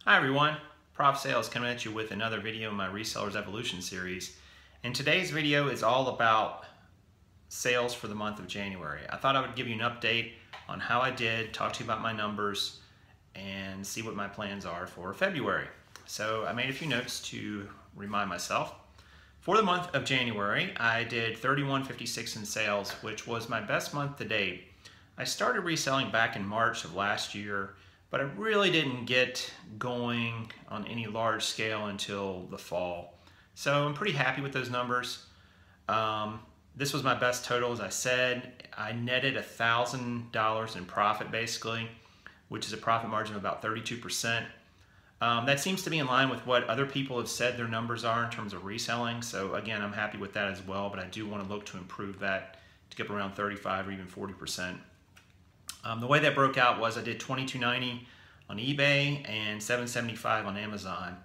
Hi everyone, Prof Sales coming at you with another video in my Resellers Evolution series. And today's video is all about sales for the month of January. I thought I would give you an update on how I did, talk to you about my numbers, and see what my plans are for February. So I made a few notes to remind myself. For the month of January, I did $31.56 in sales, which was my best month to date. I started reselling back in March of last year, but I really didn't get going on any large scale until the fall. So I'm pretty happy with those numbers. This was my best total, as I said. I netted $1,000 in profit basically, which is a profit margin of about 32%. That seems to be in line with what other people have said their numbers are in terms of reselling. So again, I'm happy with that as well, but I do want to look to improve that to get around 35 or even 40%. The way that broke out was I did $22.90 on eBay and $7.75 on Amazon.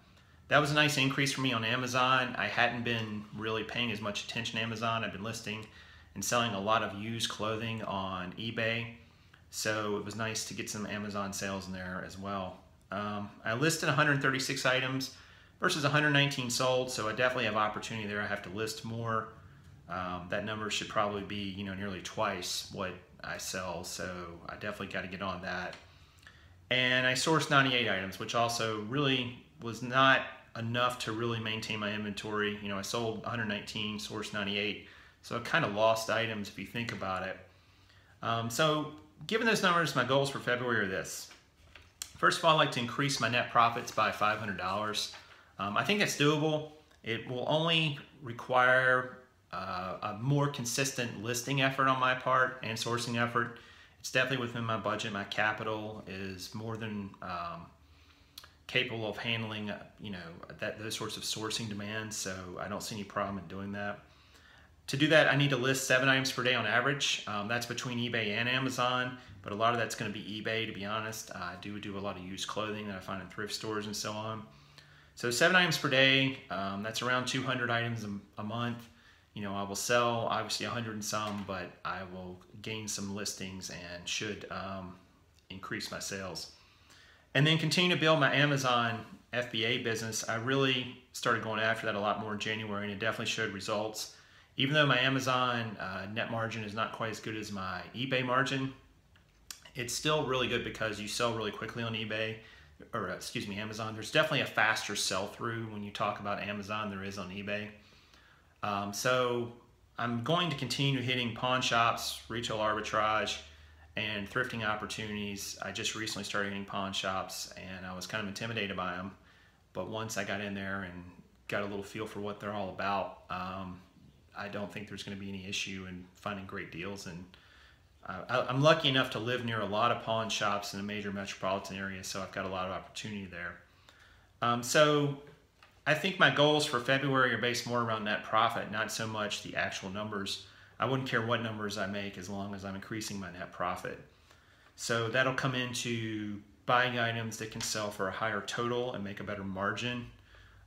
That was a nice increase for me on Amazon. I hadn't been really paying as much attention to Amazon. I've been listing and selling a lot of used clothing on eBay, so it was nice to get some Amazon sales in there as well. I listed 136 items versus 119 sold, so I definitely have opportunity there. I have to list more. That number should probably be, nearly twice what I sell, so I definitely got to get on that. And I sourced 98 items, which also really was not enough to really maintain my inventory. I sold 119, sourced 98, so I kind of lost items if you think about it. So given those numbers, my goals for February are this. First of all, I'd like to increase my net profits by $500. I think that's doable. It will only require a more consistent listing effort on my part and sourcing effort. It's definitely within my budget. My capital is more than capable of handling, those sorts of sourcing demands, so I don't see any problem in doing that. To do that, I need to list 7 items per day on average. That's between eBay and Amazon, but a lot of that's going to be eBay, to be honest. I do a lot of used clothing that I find in thrift stores and so on. So 7 items per day, that's around 200 items a month. I will sell obviously 100 and some, but I will gain some listings and should increase my sales. And then continue to build my Amazon FBA business. I really started going after that a lot more in January, and it definitely showed results. Even though my Amazon net margin is not quite as good as my eBay margin, it's still really good because you sell really quickly on eBay, or excuse me, Amazon. There's definitely a faster sell-through when you talk about Amazon than there is on eBay. So I'm going to continue hitting pawn shops, retail arbitrage, and thrifting opportunities. I just recently started hitting pawn shops, and I was kind of intimidated by them. But once I got in there and got a little feel for what they're all about, I don't think there's going to be any issue in finding great deals. And I'm lucky enough to live near a lot of pawn shops in a major metropolitan area, so I've got a lot of opportunity there. So I think my goals for February are based more around net profit, not so much the actual numbers. I wouldn't care what numbers I make as long as I'm increasing my net profit. So that'll come into buying items that can sell for a higher total and make a better margin.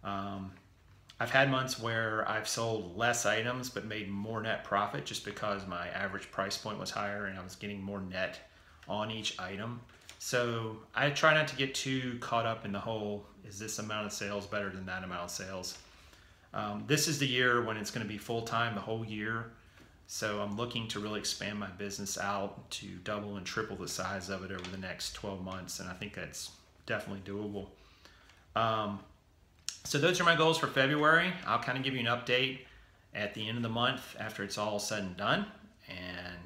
I've had months where I've sold less items but made more net profit just because my average price point was higher and I was getting more net on each item. So I try not to get too caught up in the whole, is this amount of sales better than that amount of sales? This is the year when it's going to be full-time the whole year. So I'm looking to really expand my business out to double and triple the size of it over the next 12 months. And I think that's definitely doable. So those are my goals for February. I'll kind of give you an update at the end of the month after it's all said and done. And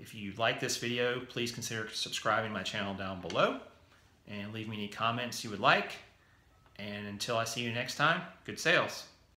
if you like this video, please consider subscribing to my channel down below and leave me any comments you would like. And until I see you next time, good sales.